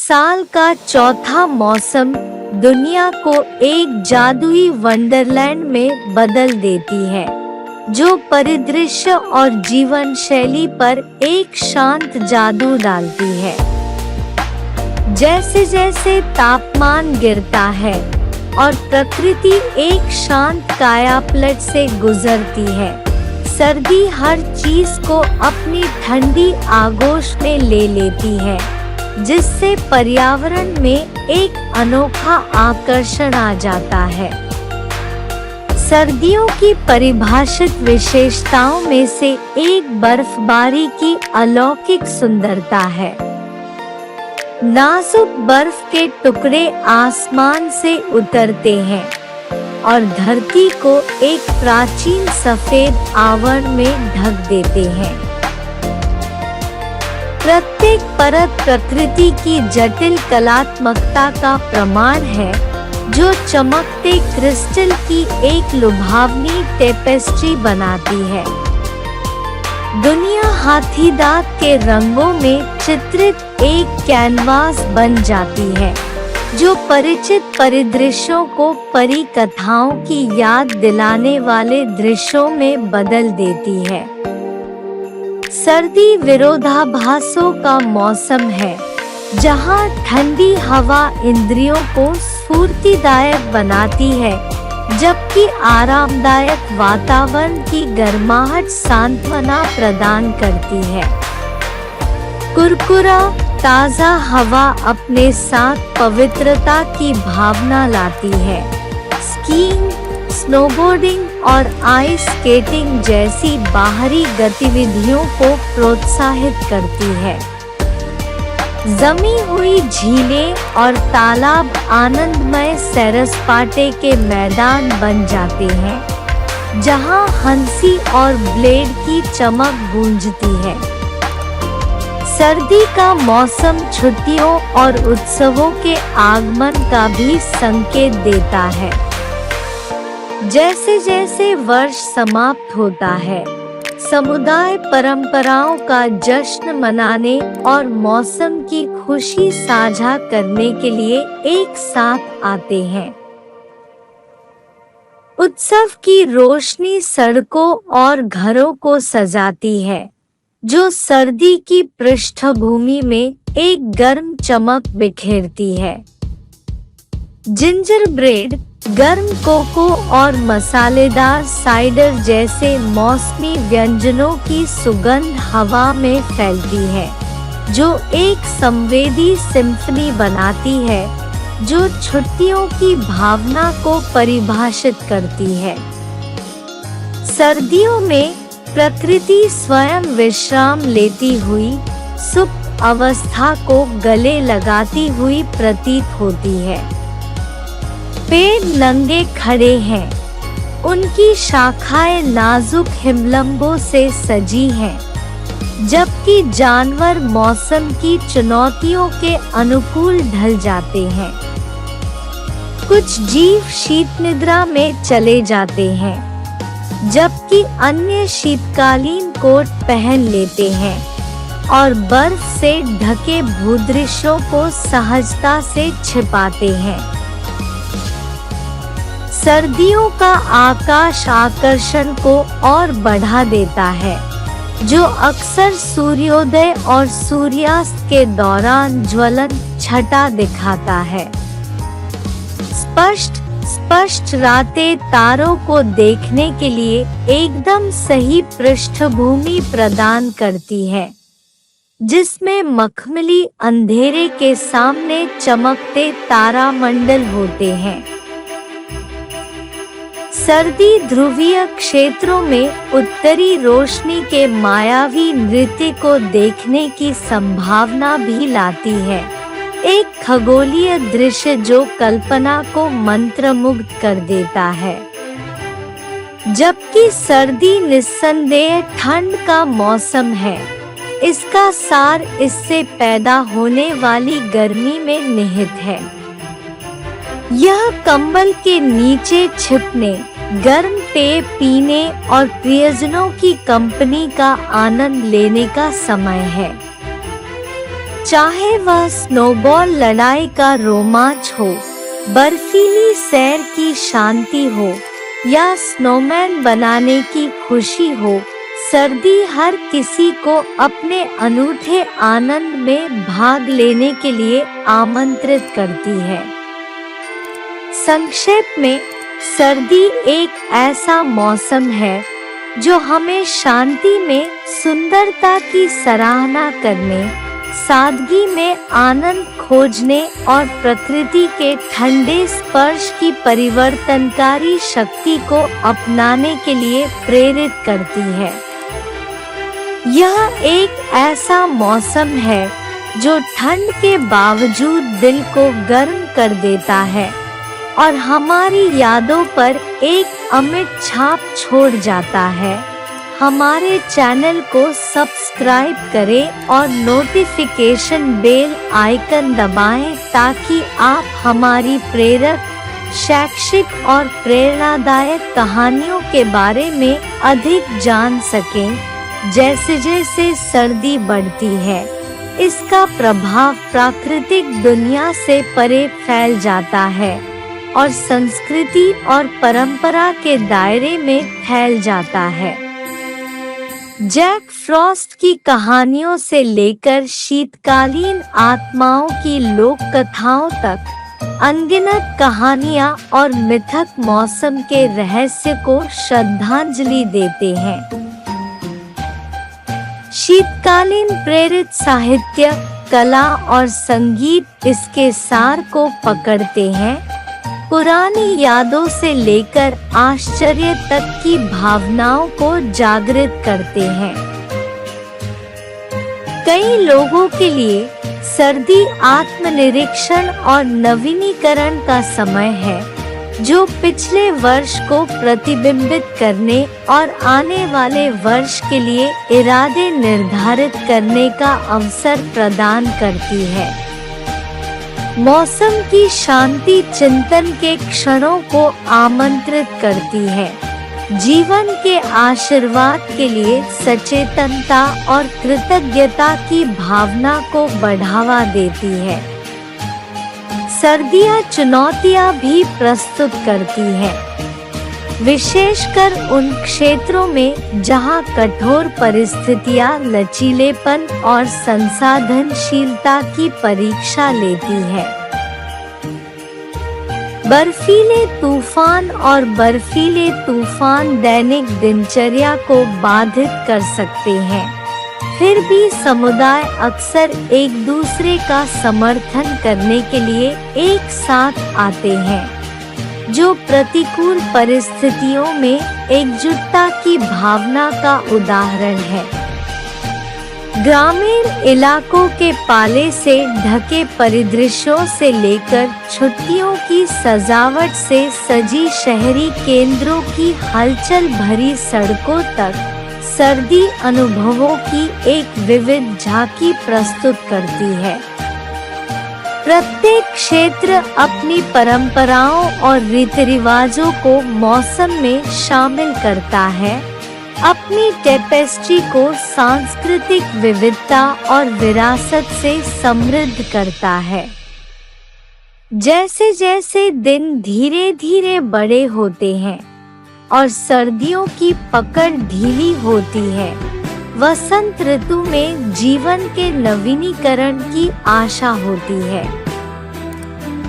साल का चौथा मौसम दुनिया को एक जादुई वंडरलैंड में बदल देती है, जो परिदृश्य और जीवन शैली पर एक शांत जादू डालती है। जैसे जैसे तापमान गिरता है और प्रकृति एक शांत कायापलट से गुजरती है, सर्दी हर चीज को अपनी ठंडी आगोश में ले लेती है, जिससे पर्यावरण में एक अनोखा आकर्षण आ जाता है। सर्दियों की परिभाषित विशेषताओं में से एक बर्फबारी की अलौकिक सुंदरता है। नाजुक बर्फ के टुकड़े आसमान से उतरते हैं और धरती को एक प्राचीन सफेद आवरण में ढक देते हैं। प्रत्येक परत प्रकृति की जटिल कलात्मकता का प्रमाण है, जो चमकते क्रिस्टल की एक लुभावनी टेपेस्ट्री बनाती है। दुनिया हाथीदांत के रंगों में चित्रित एक कैनवास बन जाती है, जो परिचित परिदृश्यों को परी कथाओं की याद दिलाने वाले दृश्यों में बदल देती है। सर्दी विरोधाभासों का मौसम है, जहां ठंडी हवा इंद्रियों को स्फूर्तिदायक बनाती है, जबकि आरामदायक वातावरण की गर्माहट सांत्वना प्रदान करती है। कुरकुरा ताज़ा हवा अपने साथ पवित्रता की भावना लाती है। स्कीइंग, स्नोबोर्डिंग और आइस स्केटिंग जैसी बाहरी गतिविधियों को प्रोत्साहित करती है। जमी हुई झीलें और तालाब आनंदमय सैर-सपाटे के मैदान बन जाते हैं, जहां हंसी और ब्लेड की चमक गूंजती है। सर्दी का मौसम छुट्टियों और उत्सवों के आगमन का भी संकेत देता है। जैसे जैसे वर्ष समाप्त होता है, समुदाय परंपराओं का जश्न मनाने और मौसम की खुशी साझा करने के लिए एक साथ आते हैं। उत्सव की रोशनी सड़कों और घरों को सजाती है, जो सर्दी की पृष्ठभूमि में एक गर्म चमक बिखेरती है। जिंजर ब्रेड, गर्म कोको और मसालेदार साइडर जैसे मौसमी व्यंजनों की सुगंध हवा में फैलती है, जो एक संवेदी सिम्फनी बनाती है, जो छुट्टियों की भावना को परिभाषित करती है। सर्दियों में प्रकृति स्वयं विश्राम लेती हुई सुप्त अवस्था को गले लगाती हुई प्रतीत होती है। पेड़ नंगे खड़े हैं, उनकी शाखाएं नाजुक हिमलंबों से सजी हैं, जबकि जानवर मौसम की चुनौतियों के अनुकूल ढल जाते हैं। कुछ जीव शीत निद्रा में चले जाते हैं, जबकि अन्य शीतकालीन कोट पहन लेते हैं और बर्फ से ढके भूदृश्यों को सहजता से छिपाते हैं। सर्दियों का आकाश आकर्षण को और बढ़ा देता है, जो अक्सर सूर्योदय और सूर्यास्त के दौरान ज्वलन छटा दिखाता है। स्पष्ट रातें तारों को देखने के लिए एकदम सही पृष्ठभूमि प्रदान करती है, जिसमें मखमली अंधेरे के सामने चमकते तारामंडल होते हैं। सर्दी ध्रुवीय क्षेत्रों में उत्तरी रोशनी के मायावी नृत्य को देखने की संभावना भी लाती है, एक खगोलीय दृश्य जो कल्पना को मंत्रमुग्ध कर देता है। जबकि सर्दी निस्संदेह ठंड का मौसम है, इसका सार इससे पैदा होने वाली गर्मी में निहित है। यह कंबल के नीचे छिपने, गर्म पेय पीने और प्रियजनों की कंपनी का आनंद लेने का समय है। चाहे वह स्नोबॉल लड़ाई का रोमांच हो, बर्फीली सैर की शांति हो या स्नोमैन बनाने की खुशी हो, सर्दी हर किसी को अपने अनूठे आनंद में भाग लेने के लिए आमंत्रित करती है। संक्षेप में, सर्दी एक ऐसा मौसम है जो हमें शांति में सुंदरता की सराहना करने, सादगी में आनंद खोजने और प्रकृति के ठंडे स्पर्श की परिवर्तनकारी शक्ति को अपनाने के लिए प्रेरित करती है। यह एक ऐसा मौसम है जो ठंड के बावजूद दिल को गर्म कर देता है और हमारी यादों पर एक अमिट छाप छोड़ जाता है। हमारे चैनल को सब्सक्राइब करें और नोटिफिकेशन बेल आइकन दबाएं ताकि आप हमारी प्रेरक, शैक्षिक और प्रेरणादायक कहानियों के बारे में अधिक जान सकें। जैसे जैसे सर्दी बढ़ती है, इसका प्रभाव प्राकृतिक दुनिया से परे फैल जाता है और संस्कृति और परंपरा के दायरे में फैल जाता है। जैक फ्रॉस्ट की कहानियों से लेकर शीतकालीन आत्माओं की लोक कथाओं तक अनगिनत कहानियां और मिथक मौसम के रहस्य को श्रद्धांजलि देते हैं। शीतकालीन प्रेरित साहित्य, कला और संगीत इसके सार को पकड़ते हैं, पुरानी यादों से लेकर आश्चर्य तक की भावनाओं को जागृत करते हैं। कई लोगों के लिए सर्दी आत्मनिरीक्षण और नवीनीकरण का समय है, जो पिछले वर्ष को प्रतिबिंबित करने और आने वाले वर्ष के लिए इरादे निर्धारित करने का अवसर प्रदान करती है। मौसम की शांति चिंतन के क्षणों को आमंत्रित करती है, जीवन के आशीर्वाद के लिए सचेतनता और कृतज्ञता की भावना को बढ़ावा देती है। सर्दियां चुनौतियां भी प्रस्तुत करती है, विशेषकर उन क्षेत्रों में जहां कठोर परिस्थितियां लचीलेपन और संसाधनशीलता की परीक्षा लेती है। बर्फीले तूफान और बर्फीले तूफान दैनिक दिनचर्या को बाधित कर सकते हैं, फिर भी समुदाय अक्सर एक दूसरे का समर्थन करने के लिए एक साथ आते हैं, जो प्रतिकूल परिस्थितियों में एकजुटता की भावना का उदाहरण है। ग्रामीण इलाकों के पाले से ढके परिदृश्यों से लेकर छुट्टियों की सजावट से सजी शहरी केंद्रों की हलचल भरी सड़कों तक सर्दी अनुभवों की एक विविध झांकी प्रस्तुत करती है। प्रत्येक क्षेत्र अपनी परंपराओं और रीति रिवाजों को मौसम में शामिल करता है, अपनी टेपेस्ट्री को सांस्कृतिक विविधता और विरासत से समृद्ध करता है। जैसे जैसे दिन धीरे धीरे बड़े होते हैं और सर्दियों की पकड़ ढीली होती है, वसंत ऋतु में जीवन के नवीनीकरण की आशा होती है।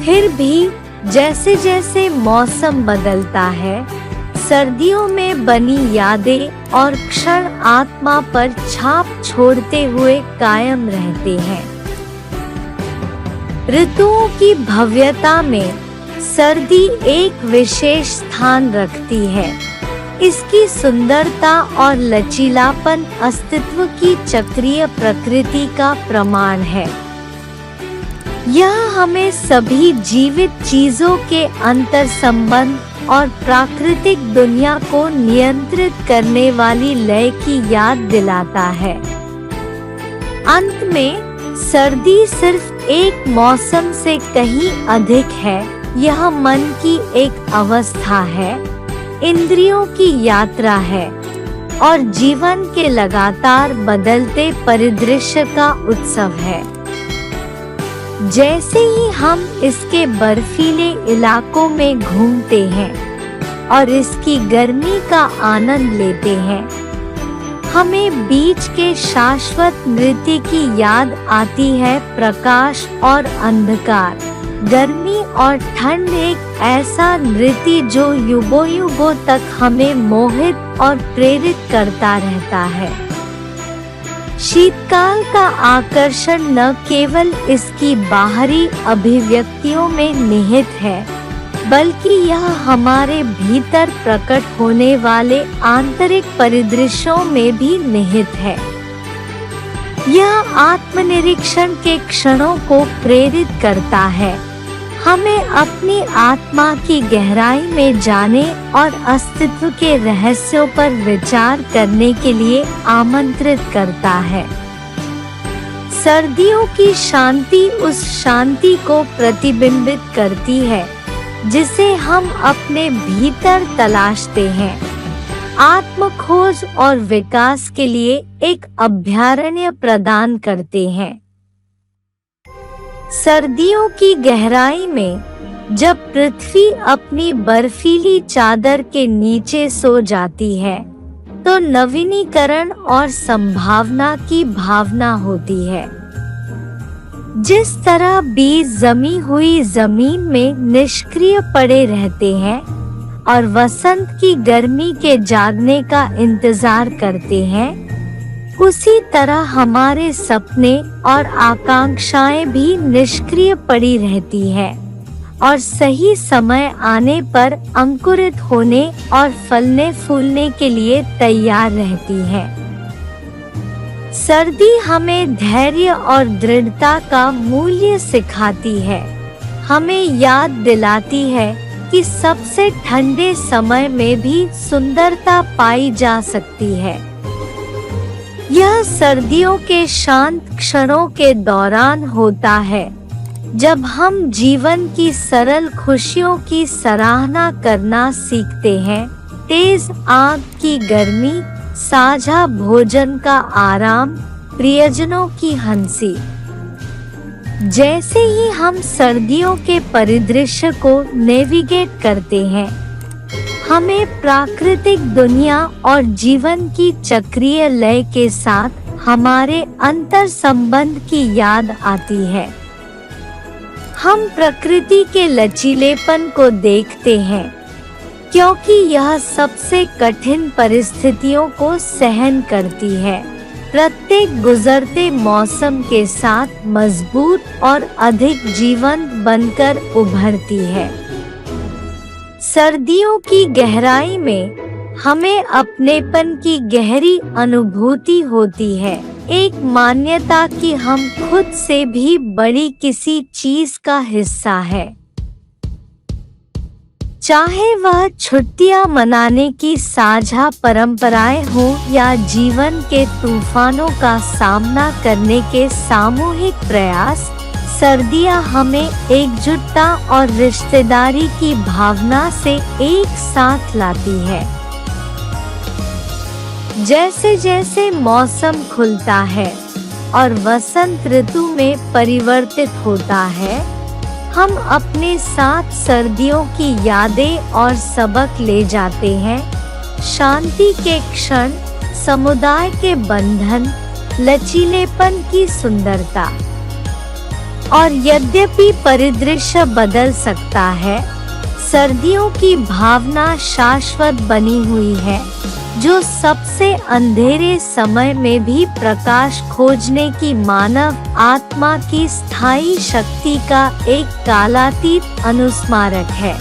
फिर भी जैसे जैसे मौसम बदलता है, सर्दियों में बनी यादें और क्षण आत्मा पर छाप छोड़ते हुए कायम रहते हैं। ऋतुओं की भव्यता में सर्दी एक विशेष स्थान रखती है। इसकी सुंदरता और लचीलापन अस्तित्व की चक्रीय प्रकृति का प्रमाण है। यह हमें सभी जीवित चीजों के अंतर संबंध और प्राकृतिक दुनिया को नियंत्रित करने वाली लय की याद दिलाता है। अंत में सर्दी सिर्फ एक मौसम से कहीं अधिक है। यह मन की एक अवस्था है, इंद्रियों की यात्रा है और जीवन के लगातार बदलते परिदृश्य का उत्सव है। जैसे ही हम इसके बर्फीले इलाकों में घूमते हैं और इसकी गर्मी का आनंद लेते हैं, हमें बीच के शाश्वत नृत्य की याद आती है। प्रकाश और अंधकार, गर्मी और ठंड, एक ऐसा नृत्य जो युगों युगों तक हमें मोहित और प्रेरित करता रहता है। शीतकाल का आकर्षण न केवल इसकी बाहरी अभिव्यक्तियों में निहित है, बल्कि यह हमारे भीतर प्रकट होने वाले आंतरिक परिदृश्यों में भी निहित है। यह आत्मनिरीक्षण के क्षणों को प्रेरित करता है, हमें अपनी आत्मा की गहराई में जाने और अस्तित्व के रहस्यों पर विचार करने के लिए आमंत्रित करता है। सर्दियों की शांति उस शांति को प्रतिबिंबित करती है जिसे हम अपने भीतर तलाशते हैं, आत्म खोज और विकास के लिए एक अभयारण्य प्रदान करते हैं। सर्दियों की गहराई में जब पृथ्वी अपनी बर्फीली चादर के नीचे सो जाती है, तो नवीनीकरण और संभावना की भावना होती है। जिस तरह बीज जमी हुई जमीन में निष्क्रिय पड़े रहते हैं और वसंत की गर्मी के जागने का इंतजार करते हैं, उसी तरह हमारे सपने और आकांक्षाएं भी निष्क्रिय पड़ी रहती है और सही समय आने पर अंकुरित होने और फलने फूलने के लिए तैयार रहती है। सर्दी हमें धैर्य और दृढ़ता का मूल्य सिखाती है, हमें याद दिलाती है कि सबसे ठंडे समय में भी सुंदरता पाई जा सकती है। यह सर्दियों के शांत क्षणों के दौरान होता है, जब हम जीवन की सरल खुशियों की सराहना करना सीखते हैं। तेज आग की गर्मी, साझा भोजन का आराम, प्रियजनों की हंसी। जैसे ही हम सर्दियों के परिदृश्य को नेविगेट करते हैं, हमें प्राकृतिक दुनिया और जीवन की चक्रीय लय के साथ हमारे अंतर संबंध की याद आती है। हम प्रकृति के लचीलेपन को देखते हैं, क्योंकि यह सबसे कठिन परिस्थितियों को सहन करती है, प्रत्येक गुजरते मौसम के साथ मजबूत और अधिक जीवंत बनकर उभरती है। सर्दियों की गहराई में हमें अपनेपन की गहरी अनुभूति होती है, एक मान्यता कि हम खुद से भी बड़ी किसी चीज का हिस्सा है। चाहे वह छुट्टियां मनाने की साझा परंपराएं हो या जीवन के तूफानों का सामना करने के सामूहिक प्रयास, सर्दियां हमें एकजुटता और रिश्तेदारी की भावना से एक साथ लाती है। जैसे जैसे मौसम खुलता है और वसंत ऋतु में परिवर्तित होता है, हम अपने साथ सर्दियों की यादें और सबक ले जाते हैं। शांति के क्षण, समुदाय के बंधन, लचीलेपन की सुंदरता। और यद्यपि परिदृश्य बदल सकता है, सर्दियों की भावना शाश्वत बनी हुई है, जो सबसे अंधेरे समय में भी प्रकाश खोजने की मानव आत्मा की स्थायी शक्ति का एक कालातीत अनुस्मारक है।